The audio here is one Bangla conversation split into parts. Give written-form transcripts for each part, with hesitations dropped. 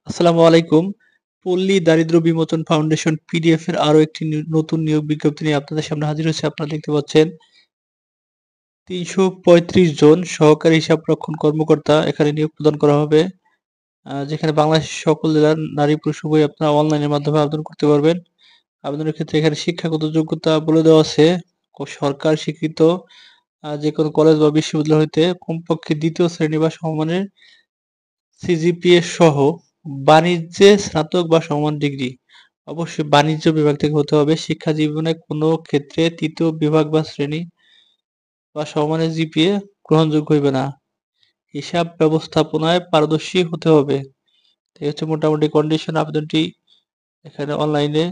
আসসালামু আলাইকুম। পল্লী দারিদ্র্য বিমোচন ফাউন্ডেশন পিডিএফ এর আরো একটি নতুন নিয়োগ বিজ্ঞপ্তি নিয়ে আপনাদের সামনে হাজির হয়েছে। আপনারা দেখতে পাচ্ছেন ৩৩৫ জন সহকারী হিসাবরক্ষণ কর্মকর্তা এখানে নিয়োগ প্রদান করা হবে। যেখানে বাংলাদেশের সকল জেলার নারী পুরুষ উভয়ই আপনারা অনলাইনের মাধ্যমে আবেদন করতে পারবেন। আবেদনের ক্ষেত্রে এখানে শিক্ষাগত যোগ্যতা বলে দেওয়া আছে। সরকার স্বীকৃত যেকোনো কলেজ বা বিশ্ববিদ্যালয় হইতে কমপক্ষে ২য় শ্রেণী বা সমমানের সিজিপিএ সহ বাণিজ্যে স্নাতক বা সমমান ডিগ্রি। অবশ্যই বাণিজ্য বিভাগ থেকে হতে হবে। শিক্ষা জীবনে কোনো ক্ষেত্রে ৩য় বিভাগ বা শ্রেণী বা সমমানের জিপিএ গ্রহণযোগ্য হইবে না। হিসাব ব্যবস্থাপনায় পারদর্শী হতে হবে। এই হচ্ছে মোটামুটি কন্ডিশন। আবেদনটি এখানে অনলাইনে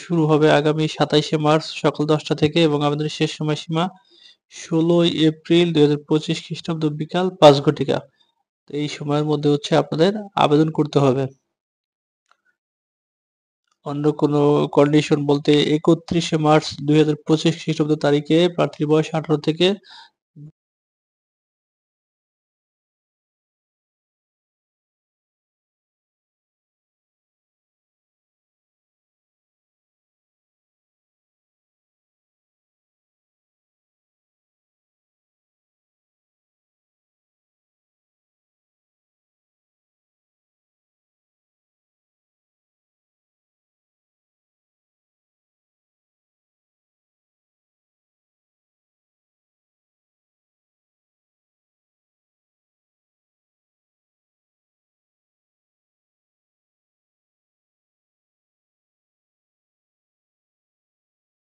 শুরু হবে আগামী ২৭শে মার্চ সকাল ১০টা থেকে এবং আবেদনের শেষ সময়সীমা ১৬ই এপ্রিল ২০২৫ খ্রিস্টাব্দ বিকাল ৫ ঘটিকা। তো এই সময়ের মধ্যে হচ্ছে আপনাদের আবেদন করতে হবে। অন্য কোনো কন্ডিশন বলতে ৩১শে মার্চ ২০২৫ খ্রিস্টাব্দ তারিখে প্রার্থীর বয়স ১৮ থেকে